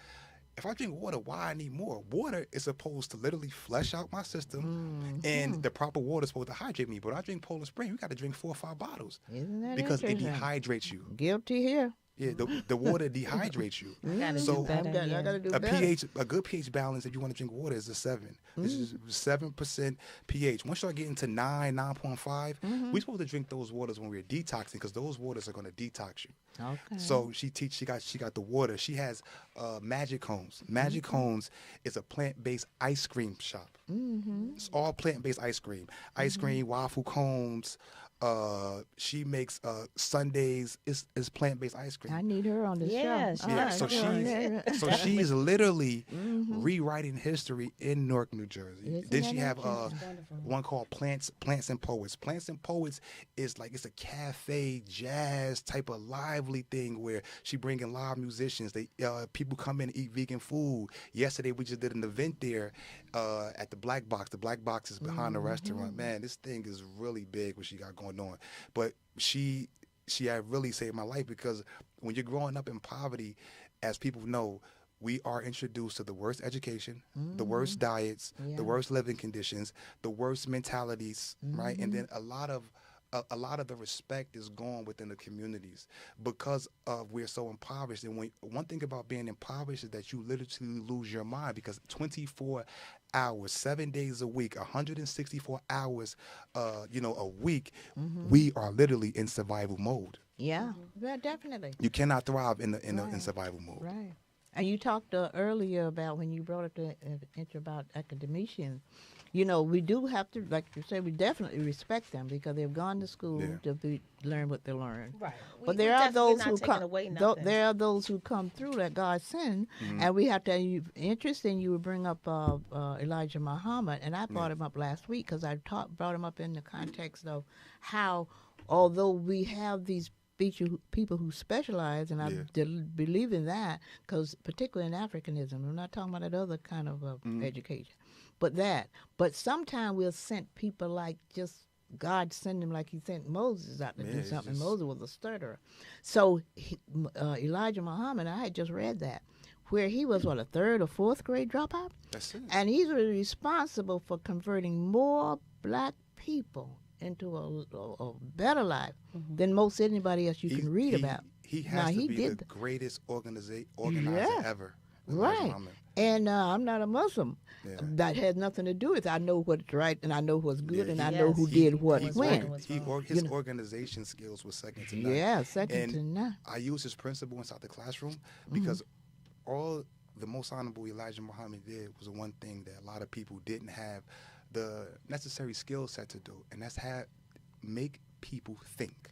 if I drink water, why I need more? Water is supposed to literally flush out my system, and the proper water is supposed to hydrate me. But when I drink Poland Spring, you got to drink 4 or 5 bottles. Isn't that Because it interesting? dehydrates you. Guilty here. Yeah, the water dehydrates you. I gotta So do better. I gotta do a better. a good pH balance if you want to drink water is a 7. This is 7% pH. Once you start getting to 9.5, we're supposed to drink those waters when we're detoxing, because those waters are going to detox you. Okay. So she got the water. She has Magic Homes. Magic Homes is a plant-based ice cream shop. It's all plant-based ice cream. Ice cream, waffle cones. She makes sundaes. It's plant-based ice cream. I need her on the Yeah, show. she- Yeah, All so right. she's literally rewriting history in Newark, New Jersey. Isn't Then that she have Wonderful. one called Plants and Poets. Plants and Poets is like, it's a cafe jazz type of lively thing where she bringing live musicians. They people come in and eat vegan food. Yesterday we just did an event there at the Black Box. The Black Box is behind the restaurant. Man, this thing is really big what she got going on. But she had really saved my life, because when you're growing up in poverty, as people know, we are introduced to the worst education, the worst diets, Yeah. the worst living conditions, the worst mentalities, right? And then a lot of the respect is gone within the communities because of we're so impoverished. And one thing about being impoverished is that you literally lose your mind, because 24 hours, 7 days a week, 164 hours, a week, we are literally in survival mode. Yeah, yeah, definitely. You cannot thrive in survival mode. Right. And you talked earlier about, when you brought up the issue about academicians, we do have to, like you said, we definitely respect them because they've gone to school Yeah. to learn what they learn. Right. But there are those who come. Away There are those who come through that God sent, and we have to. Interesting, you would bring up Elijah Muhammad, and I brought him up last week because I brought him up in the context of how, although we have these people who specialize, and I believe in that, because particularly in Africanism, I'm not talking about that other kind of education, but sometimes we'll send people like just God send him like he sent Moses out to do something. Moses was a stutterer. So Elijah Muhammad, I had just read that, where he was, a 3rd or 4th grade dropout? That's it. And he's responsible for converting more black people into a better life than most anybody else you can read about. He has to be the greatest organizer ever. Right. And I'm not a Muslim. Yeah. That has nothing to do with it. I know what's right, and I know what's good, Yeah, and I know who did what when. His organization skills were second to none. Yeah, second to And none. I use his principle inside the classroom because all the most honorable Elijah Muhammad did was one thing that a lot of people didn't have the necessary skill set to do, and that's make people think.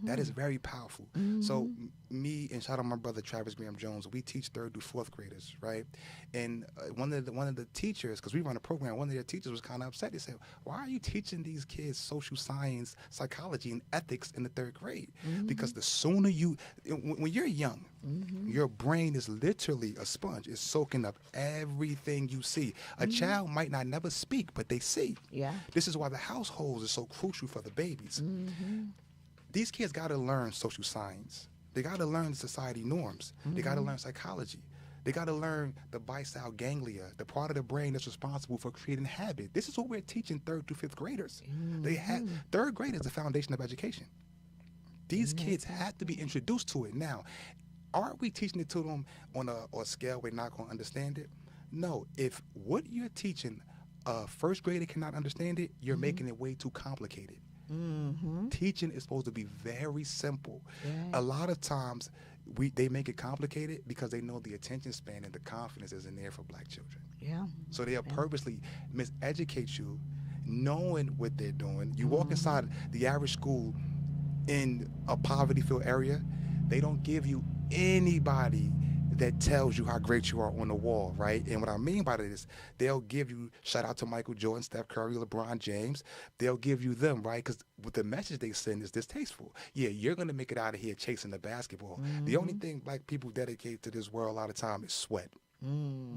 That is very powerful. So me and shout out my brother Travis Graham Jones, we teach 3rd through 4th graders, right? And one of the teachers, because we run a program, one of their teachers was kind of upset. They said, "Why are you teaching these kids social science, psychology, and ethics in the 3rd grade? Because the sooner when you're young, your brain is literally a sponge. It's soaking up everything you see. A child might not never speak, but they see. Yeah. This is why the households are so crucial for the babies. These kids got to learn social science. They got to learn the society norms. They got to learn psychology. They got to learn the basal ganglia, the part of the brain that's responsible for creating habit. This is what we're teaching 3rd through 5th graders. They have 3rd grade is the foundation of education. These kids have to be introduced to it. Now, aren't we teaching it to them on a scale we're not going to understand it? No. If what you're teaching a 1st grader cannot understand it, you're making it way too complicated. Mm-hmm. Teaching is supposed to be very simple. Right. A lot of times they make it complicated because they know the attention span and the confidence isn't there for black children. Yeah. So they'll purposely miseducate you, knowing what they're doing. You walk inside the average school in a poverty-filled area, they don't give you anybody that tells you how great you are on the wall, right? And what I mean by that is they'll give you, shout out to Michael Jordan, Steph Curry, LeBron James, they'll give you them, right? Because the message they send is distasteful. Yeah, you're going to make it out of here chasing the basketball. The only thing black people dedicate to this world a lot of time is sweat.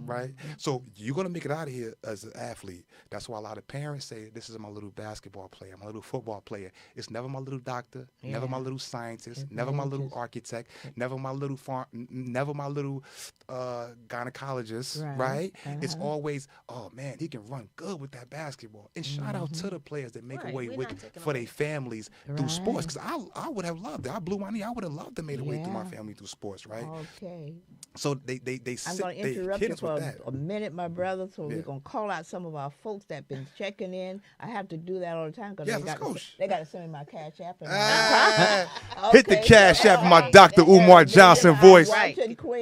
Right? So you're going to make it out of here as an athlete. That's why a lot of parents say, this is my little basketball player, my little football player. It's never my little doctor, never my little scientist, never my little architect, never my little never my little gynecologist, right? It's always, oh man, he can run good with that basketball. And shout out to the players that make a way for their families through sports. Because I would have loved it. I blew my knee. I would have loved to make a way through my family through sports, right? Okay. So they I'm going to interrupt you for a minute, my brother, so we're going to call out some of our folks that been checking in. I have to do that all the time because they got to send me my cash app. Hit the cash app, my Dr. Umar Johnson voice.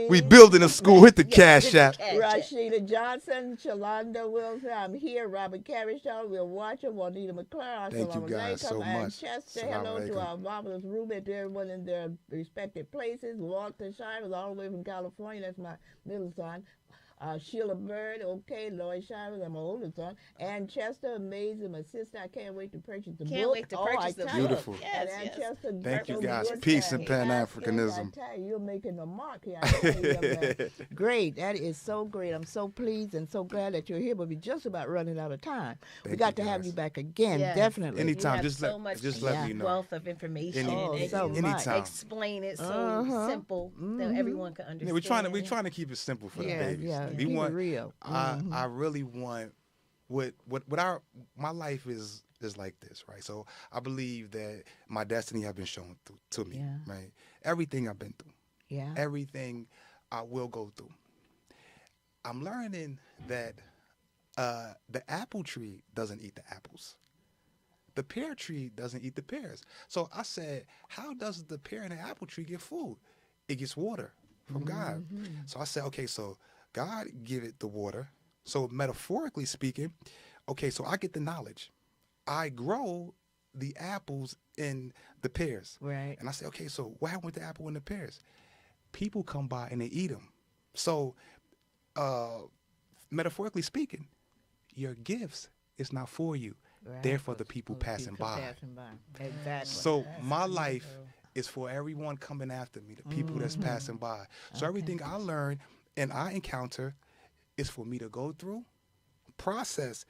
We building a school. Hit the cash app. Rashida Johnson, Shalonda Wilson, I'm here. Robert Carrishaw, we're watching. Juanita McClure. Thank you guys so much. Chester, hello to our marvelous roommate, to everyone in their respective places. Walter Shivers, all the way from California. That's my middle son. Sheila Bird, okay. Lloyd Shivers, I'm my oldest son. Ann Chester, amazing. My sister, I can't wait to purchase the book. Can't wait to purchase the book. Beautiful. Yes, Ann Chester, thank you guys. Peace and Pan-Africanism. I tell you, you're making a mark here. Great. That is so great. I'm so pleased and so glad that you're here, but we're just about running out of time. We got to have you back again, definitely. Anytime. Just let me know. Wealth of information. Anytime. Explain it so simple that everyone can understand. Yeah, we're trying to keep it simple for the babies. Yeah. We want real. I really want what my life is like this, right? So I believe that my destiny has been shown to me, right? Everything I've been through, everything I will go through. I'm learning that the apple tree doesn't eat the apples. The pear tree doesn't eat the pears. So I said, how does the pear and the apple tree get food? It gets water from God. So I said, okay, so God give it the water. So metaphorically speaking, okay, so I get the knowledge. I grow the apples and the pears. Right. And I say, okay, so what happened with the apple and the pears? People come by and they eat them. So metaphorically speaking, your gifts is not for you. Right. They're for the people passing by. Exactly. So my life is for everyone coming after me, the people that's passing by. So everything I learn and I encounter is for me to go through, process,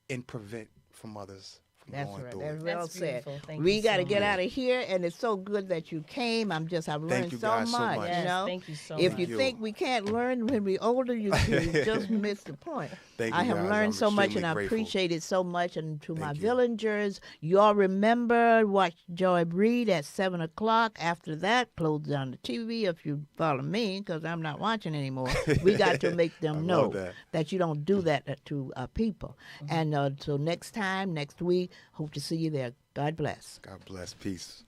and prevent from others from going through it. That's well said. We got to get out of here, and it's so good that you came. I've learned so much. Yes, you know, thank you so if much. you think we can't learn when we're older, you just miss the point. Thank you, I have guys. learned I'm so much, and I extremely appreciate it so much. And to my you. villagers, you all remember, watch Joy Breed at 7 o'clock. After that, close down the TV if you follow me, because I'm not watching anymore. We got to make them know that you don't do that to people. And so next week, hope to see you there. God bless. God bless. Peace.